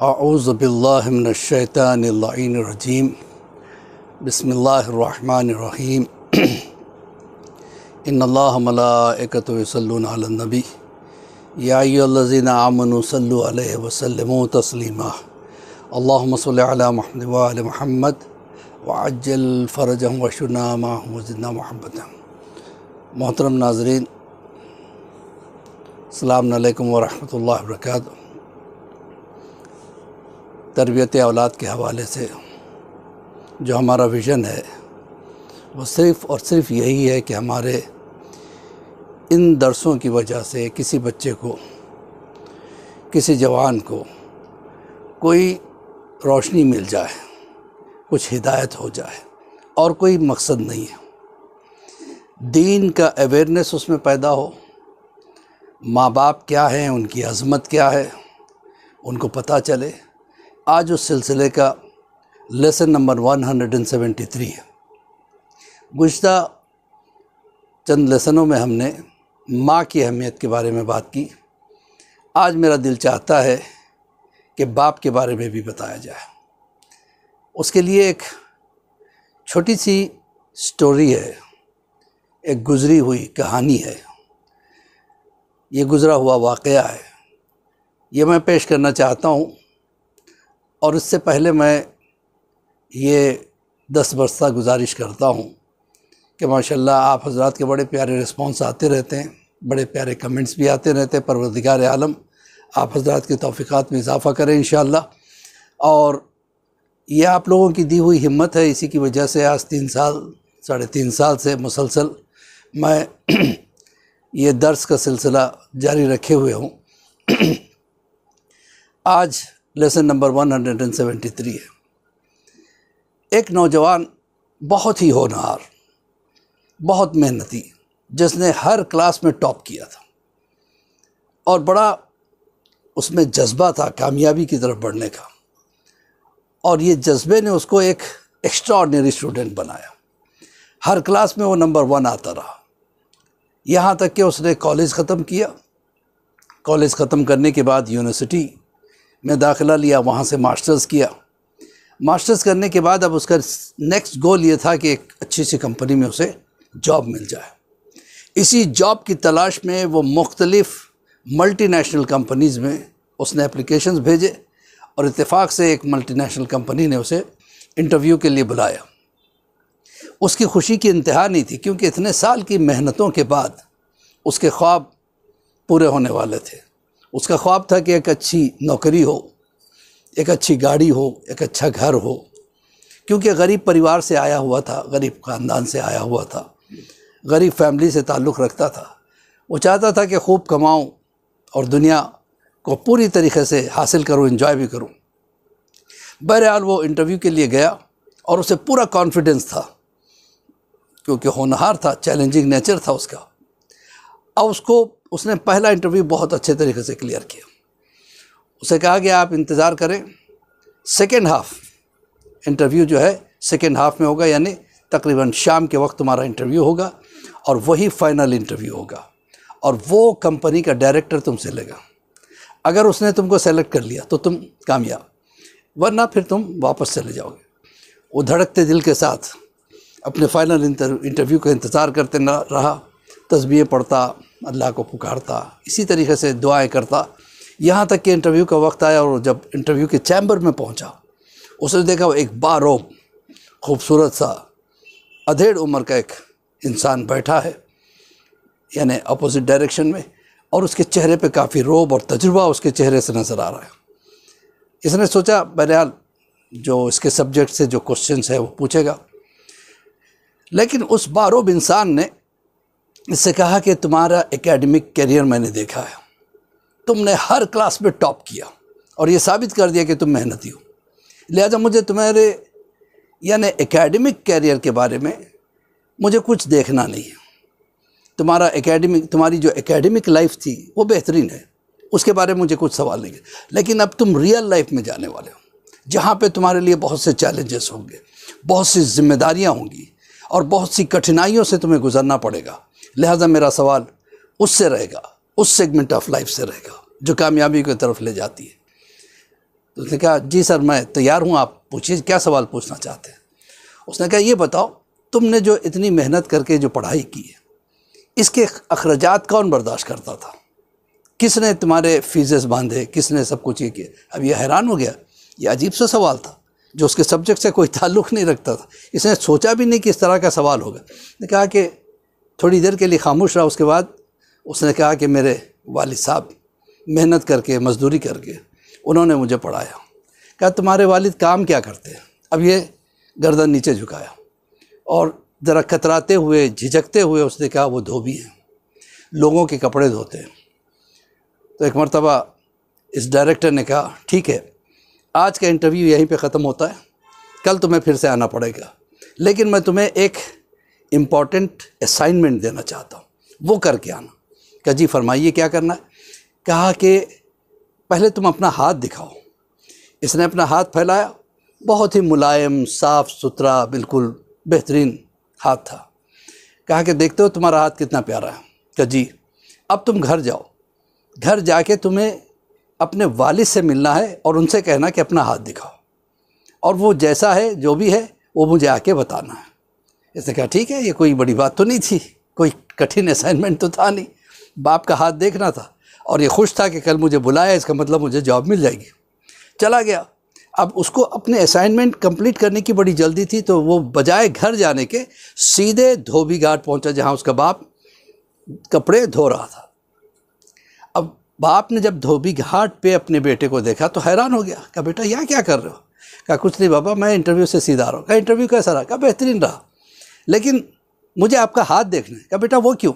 اعوذ باللہ من الشیطان اللعین الرجیم بسم اللہ الرحمن الرحیم ان اللہ ملائکۃ یصلون علی النبی یا ایھا الذین آمنوا صلوا علیہ وسلموا تسلیما اللہم صل علی محمد وآل محمد وعجل فرجہم واشفنا معہم وزدنا محبتا۔ محترم ناظرین، السلام علیکم ورحمۃ اللہ وبرکاتہ۔ تربیت اولاد کے حوالے سے جو ہمارا ویژن ہے وہ صرف اور صرف یہی ہے کہ ہمارے ان درسوں کی وجہ سے کسی بچے کو، کسی جوان کو کوئی روشنی مل جائے، کچھ ہدایت ہو جائے، اور کوئی مقصد نہیں ہے۔ دین کا اویئرنیس اس میں پیدا ہو، ماں باپ کیا ہیں، ان کی عظمت کیا ہے، ان کو پتہ چلے۔ آج اس سلسلے کا لیسن نمبر 173 ہے۔ گزشتہ چند لیسنوں میں ہم نے ماں کی اہمیت کے بارے میں بات کی۔ آج میرا دل چاہتا ہے کہ باپ کے بارے میں بھی بتایا جائے۔ اس کے لیے ایک چھوٹی سی سٹوری ہے، ایک گزری ہوئی کہانی ہے، یہ گزرا ہوا واقعہ ہے، یہ میں پیش کرنا چاہتا ہوں۔ اور اس سے پہلے میں یہ دستبردار گزارش کرتا ہوں کہ ماشاءاللہ آپ حضرات کے بڑے پیارے رسپانس آتے رہتے ہیں، بڑے پیارے کمنٹس بھی آتے رہتے ہیں۔ پروردگار عالم آپ حضرات کی توفیقات میں اضافہ کریں انشاءاللہ۔ اور یہ آپ لوگوں کی دی ہوئی ہمت ہے، اسی کی وجہ سے آج 3.5 سال سے مسلسل میں یہ درس کا سلسلہ جاری رکھے ہوئے ہوں۔ آج لیسن نمبر 173 ہے۔ ایک نوجوان بہت ہی ہونہار، بہت محنتی، جس نے ہر کلاس میں ٹاپ کیا تھا اور بڑا اس میں جذبہ تھا کامیابی کی طرف بڑھنے کا، اور یہ جذبے نے اس کو ایک ایکسٹرا آرڈنری اسٹوڈنٹ بنایا۔ ہر کلاس میں وہ نمبر 1 آتا رہا، یہاں تک کہ اس نے کالج ختم کیا۔ کالج ختم کرنے کے بعد یونیورسٹی میں داخلہ لیا، وہاں سے ماسٹرز کیا۔ ماسٹرز کرنے کے بعد اب اس کا نیکسٹ گول یہ تھا کہ ایک اچھی سی کمپنی میں اسے جاب مل جائے۔ اسی جاب کی تلاش میں وہ مختلف ملٹی نیشنل کمپنیز میں اس نے اپلیکیشنز بھیجے، اور اتفاق سے ایک ملٹی نیشنل کمپنی نے اسے انٹرویو کے لیے بلایا۔ اس کی خوشی کی انتہا نہیں تھی، کیونکہ اتنے سال کی محنتوں کے بعد اس کے خواب پورے ہونے والے تھے۔ اس کا خواب تھا کہ ایک اچھی نوکری ہو، ایک اچھی گاڑی ہو، ایک اچھا گھر ہو، کیونکہ غریب پریوار سے آیا ہوا تھا، غریب خاندان سے آیا ہوا تھا، غریب فیملی سے تعلق رکھتا تھا۔ وہ چاہتا تھا کہ خوب کماؤں اور دنیا کو پوری طریقے سے حاصل کروں، انجوائے بھی کروں۔ بہرحال وہ انٹرویو کے لیے گیا، اور اسے پورا کانفیڈنس تھا، کیونکہ ہونہار تھا، چیلنجنگ نیچر تھا اس کا۔ اب اس نے پہلا انٹرویو بہت اچھے طریقے سے کلیئر کیا۔ اسے کہا کہ آپ انتظار کریں، سیکنڈ ہاف انٹرویو جو ہے سیکنڈ ہاف میں ہوگا، یعنی تقریباً شام کے وقت تمہارا انٹرویو ہوگا، اور وہی فائنل انٹرویو ہوگا، اور وہ کمپنی کا ڈائریکٹر تم سے لے گا۔ اگر اس نے تم کو سیلیکٹ کر لیا تو تم کامیاب، ورنہ پھر تم واپس چلے جاؤ گے۔ وہ دھڑکتے دل کے ساتھ اپنے فائنل انٹرویو کا انتظار کرتے رہا، تسبیحیں پڑھتا، اللہ کو پکارتا، اسی طریقے سے دعائیں کرتا، یہاں تک کہ انٹرویو کا وقت آیا۔ اور جب انٹرویو کے چیمبر میں پہنچا، اس نے دیکھا وہ ایک باروب خوبصورت سا ادھیڑ عمر کا ایک انسان بیٹھا ہے، یعنی اپوزٹ ڈائریکشن میں، اور اس کے چہرے پہ کافی روب اور تجربہ اس کے چہرے سے نظر آ رہا ہے۔ اس نے سوچا بہرحال جو اس کے سبجیکٹ سے جو کوشچنس ہے وہ پوچھے گا، لیکن اس باروب انسان نے اس سے کہا کہ تمہارا اکیڈمک کیریئر میں نے دیکھا ہے، تم نے ہر کلاس میں ٹاپ کیا اور یہ ثابت کر دیا کہ تم محنتی ہو، لہذا مجھے تمہارے یعنی اکیڈمک کیریئر کے بارے میں مجھے کچھ دیکھنا نہیں ہے۔ تمہاری جو اکیڈمک لائف تھی وہ بہترین ہے، اس کے بارے میں مجھے کچھ سوال نہیں ہے، لیکن اب تم ریئل لائف میں جانے والے ہو، جہاں پہ تمہارے لیے بہت سے چیلنجز ہوں گے، بہت سی ذمہ داریاں ہوں گی، اور بہت سی کٹھنائیوں سے تمہیں گزرنا پڑے گا۔ لہٰذا میرا سوال اس سے رہے گا، اس سیگمنٹ آف لائف سے رہے گا جو کامیابی کی طرف لے جاتی ہے۔ تو اس نے کہا جی سر میں تیار ہوں، آپ پوچھیے کیا سوال پوچھنا چاہتے ہیں۔ اس نے کہا یہ بتاؤ تم نے جو اتنی محنت کر کے جو پڑھائی کی ہے اس کے اخراجات کون برداشت کرتا تھا؟ کس نے تمہارے فیسز باندھے؟ کس نے سب کچھ یہ کیا؟ اب یہ حیران ہو گیا، یہ عجیب سا سوال تھا جو اس کے سبجیکٹ سے کوئی تعلق نہیں رکھتا تھا، اس نے سوچا بھی نہیں کہ اس طرح کا سوال ہوگا۔ نے کہا کہ تھوڑی دیر کے لیے خاموش رہا، اس کے بعد اس نے کہا کہ میرے والد صاحب محنت کر کے مزدوری کر کے انہوں نے مجھے پڑھایا۔ کہا تمہارے والد کام کیا کرتے ہیں؟ اب یہ گردن نیچے جھکایا اور ذرا کتراتے ہوئے جھجکتے ہوئے اس نے کہا وہ دھوبی ہیں، لوگوں کے کپڑے دھوتے ہیں۔ تو ایک مرتبہ اس ڈائریکٹر نے کہا ٹھیک ہے آج کا انٹرویو یہیں پہ ختم ہوتا ہے، کل تمہیں پھر سے آنا پڑے گا، لیکن میں تمہیں ایک امپورٹنٹ اسائنمنٹ دینا چاہتا ہوں، وہ کر کے آنا۔ کہا جی فرمائیے کیا کرنا ہے؟ کہا کہ پہلے تم اپنا ہاتھ دکھاؤ۔ اس نے اپنا ہاتھ پھیلایا، بہت ہی ملائم صاف ستھرا بالکل بہترین ہاتھ تھا۔ کہا کہ دیکھتے ہو تمہارا ہاتھ کتنا پیارا ہے؟ کہا جی۔ اب تم گھر جاؤ، گھر جا کے تمہیں اپنے والد سے ملنا ہے اور ان سے کہنا کہ اپنا ہاتھ دکھاؤ، اور وہ جیسا ہے جو بھی ہے وہ مجھے آ کے بتانا ہے۔ اس نے کہا ٹھیک ہے، یہ کوئی بڑی بات تو نہیں تھی، کوئی کٹھن اسائنمنٹ تو تھا نہیں، باپ کا ہاتھ دیکھنا تھا اور یہ خوش تھا کہ کل مجھے بلایا، اس کا مطلب مجھے جاب مل جائے گی۔ چلا گیا۔ اب اس کو اپنے اسائنمنٹ کمپلیٹ کرنے کی بڑی جلدی تھی، تو وہ بجائے گھر جانے کے سیدھے دھوبی گھاٹ پہنچا جہاں اس کا باپ کپڑے دھو رہا تھا۔ اب باپ نے جب دھوبی گھاٹ پہ اپنے بیٹے کو دیکھا تو حیران ہو گیا۔ کہا بیٹا یہاں کیا کر رہے ہو؟ کہا کچھ نہیں بابا، میں انٹرویو سے سیدھا آ رہا ہوں۔ کہا انٹرویو کیسا رہا؟ کہا بہترین رہا، لیکن مجھے آپ کا ہاتھ دیکھنا ہے۔ کہا بیٹا وہ کیوں؟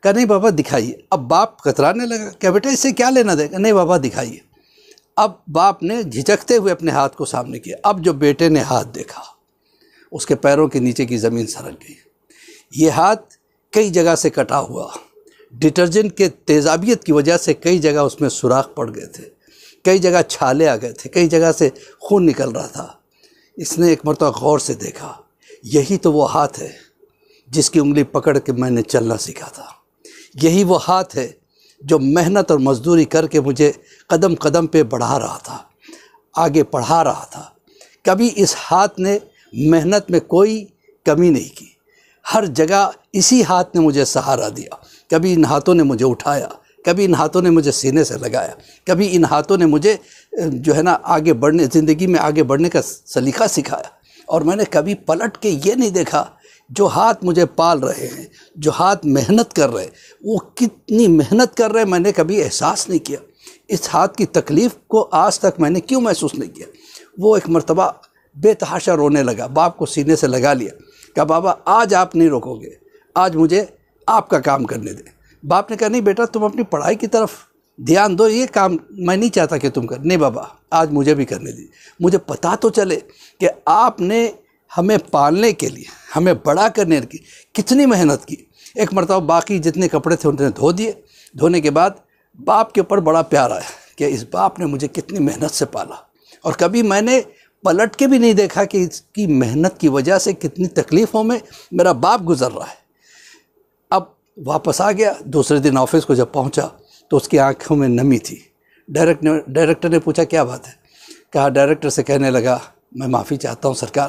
کہا نہیں بابا دکھائیے۔ اب باپ کترانے لگا۔ کہا بیٹا اس سے کیا لینا دے گا؟ نہیں بابا دکھائیے۔ اب باپ نے جھجکتے ہوئے اپنے ہاتھ کو سامنے کیا۔ اب جو بیٹے نے ہاتھ دیکھا اس کے پیروں کے نیچے کی زمین سرک گئی۔ یہ ہاتھ کئی جگہ سے کٹا ہوا، ڈٹرجنٹ کے تیزابیت کی وجہ سے کئی جگہ اس میں سوراخ پڑ گئے تھے، کئی جگہ چھالے آ گئے تھے، کئی جگہ سے خون نکل رہا تھا۔ اس نے ایک مرتبہ غور سے دیکھا، یہی تو وہ ہاتھ ہے جس کی انگلی پکڑ کے میں نے چلنا سیکھا تھا، یہی وہ ہاتھ ہے جو محنت اور مزدوری کر کے مجھے قدم قدم پہ بڑھا رہا تھا، آگے پڑھا رہا تھا۔ کبھی اس ہاتھ نے محنت میں کوئی کمی نہیں کی، ہر جگہ اسی ہاتھ نے مجھے سہارا دیا۔ کبھی ان ہاتھوں نے مجھے اٹھایا، کبھی ان ہاتھوں نے مجھے سینے سے لگایا، کبھی ان ہاتھوں نے مجھے جو ہے نا آگے بڑھنے، زندگی میں آگے بڑھنے کا سلیقہ سکھایا۔ اور میں نے کبھی پلٹ کے یہ نہیں دیکھا جو ہاتھ مجھے پال رہے ہیں، جو ہاتھ محنت کر رہے، وہ کتنی محنت کر رہے میں نے کبھی احساس نہیں کیا۔ اس ہاتھ کی تکلیف کو آج تک میں نے کیوں محسوس نہیں کیا؟ وہ ایک مرتبہ بے تحاشا رونے لگا، باپ کو سینے سے لگا لیا۔ کہا بابا آج آپ نہیں روکو گے، آج مجھے آپ کا کام کرنے دیں۔ باپ نے کہا نہیں بیٹا تم اپنی پڑھائی کی طرف دھیان دو، یہ کام میں نہیں چاہتا کہ تم کر۔ نہیں بابا آج مجھے بھی کرنے دی، مجھے پتہ تو چلے کہ آپ نے ہمیں پالنے کے لیے، ہمیں بڑا کرنے کی کتنی محنت کی۔ ایک مرتبہ باقی جتنے کپڑے تھے انہیں دھو دیے۔ دھونے کے بعد باپ کے اوپر بڑا پیار آیا کہ اس باپ نے مجھے کتنی محنت سے پالا، اور کبھی میں نے پلٹ کے بھی نہیں دیکھا کہ اس کی محنت کی وجہ سے کتنی تکلیفوں میں میرا باپ گزر رہا ہے۔ اب واپس آ گیا، دوسرے دن آفس کو جب پہنچا تو اس کی آنکھوں میں نمی تھی۔ ڈائریکٹر نے پوچھا کیا بات ہے؟ کہا ڈائریکٹر سے کہنے لگا میں معافی چاہتا ہوں سرکار،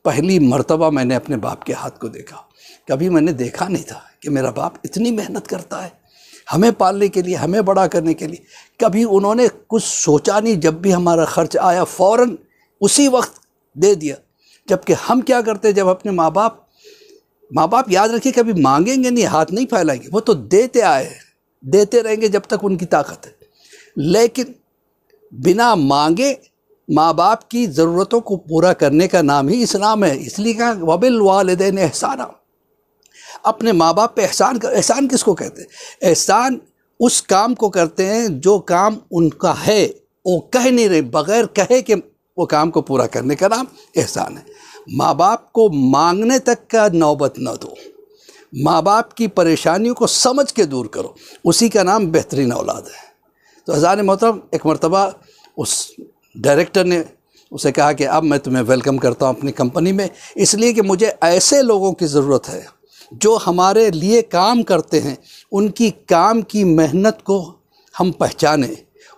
پہلی مرتبہ میں نے اپنے باپ کے ہاتھ کو دیکھا، کبھی میں نے دیکھا نہیں تھا کہ میرا باپ اتنی محنت کرتا ہے ہمیں پالنے کے لیے، ہمیں بڑا کرنے کے لیے۔ کبھی انہوں نے کچھ سوچا نہیں، جب بھی ہمارا خرچ آیا فوراً اسی وقت دے دیا۔ جبکہ ہم کیا کرتے، جب اپنے ماں باپ یاد رکھیے کبھی مانگیں گے نہیں، ہاتھ نہیں پھیلائیں گے، وہ تو دیتے آئے ہیں، دیتے رہیں گے جب تک ان کی طاقت ہے۔ لیکن بنا مانگے ماں باپ کی ضرورتوں کو پورا کرنے کا نام ہی اسلام ہے۔ اس لیے کہا وبالوالدین احسانا، اپنے ماں باپ پہ احسان کر۔ احسان کس کو کہتے ہیں؟ احسان اس کام کو کرتے ہیں جو کام ان کا ہے، وہ کہہ نہیں رہے، بغیر کہے کہ وہ کام کو پورا کرنے کا نام احسان ہے۔ ماں باپ کو مانگنے تک کا نوبت نہ دو، ماں باپ کی پریشانیوں کو سمجھ کے دور کرو، اسی کا نام بہترین اولاد ہے۔ تو حضرات محترم، ایک مرتبہ اس ڈائریکٹر نے اسے کہا کہ اب میں تمہیں ویلکم کرتا ہوں اپنی کمپنی میں، اس لیے کہ مجھے ایسے لوگوں کی ضرورت ہے جو ہمارے لیے کام کرتے ہیں، ان کی کام کی محنت کو ہم پہچانیں،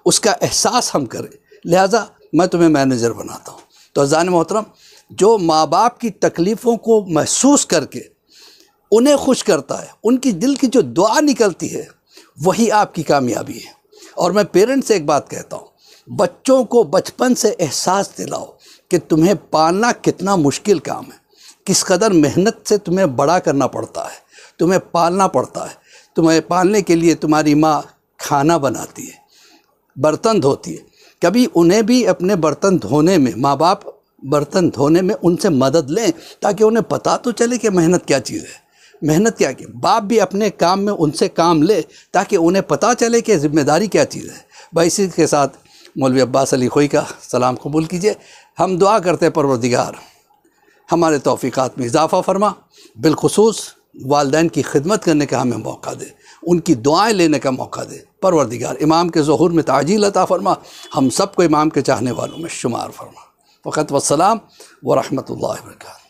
اس کا احساس ہم کریں۔ لہٰذا میں تمہیں مینیجر بناتا ہوں۔ تو عزیزان محترم، جو ماں باپ کی تکلیفوں کو محسوس کر کے انہیں خوش کرتا ہے، ان کی دل کی جو دعا نکلتی ہے، وہی آپ کی کامیابی ہے۔ اور میں پیرنٹ سے ایک بات کہتا ہوں، بچوں کو بچپن سے احساس دلاؤ کہ تمہیں پالنا کتنا مشکل کام ہے، کس قدر محنت سے تمہیں بڑا کرنا پڑتا ہے، تمہیں پالنا پڑتا ہے۔ تمہیں پالنے کے لیے تمہاری ماں کھانا بناتی ہے، برتن دھوتی ہے۔ کبھی انہیں بھی اپنے برتن دھونے میں، ماں باپ برتن دھونے میں ان سے مدد لیں، تاکہ انہیں پتہ تو چلے کہ محنت کیا چیز ہے، محنت کیا کہ باپ بھی اپنے کام میں ان سے کام لے، تاکہ انہیں پتہ چلے کہ ذمہ داری کیا چیز ہے۔ بھائی اسی کے ساتھ مولوی عباس علی خوئی کا سلام قبول کیجئے۔ ہم دعا کرتے ہیں پروردگار ہمارے توفیقات میں اضافہ فرما، بالخصوص والدین کی خدمت کرنے کا ہمیں موقع دے، ان کی دعائیں لینے کا موقع دے۔ پروردگار امام کے ظہور میں تعجیل عطا فرما، ہم سب کو امام کے چاہنے والوں میں شمار فرما۔ فقط والسلام ورحمۃ اللہ وبرکاتہ۔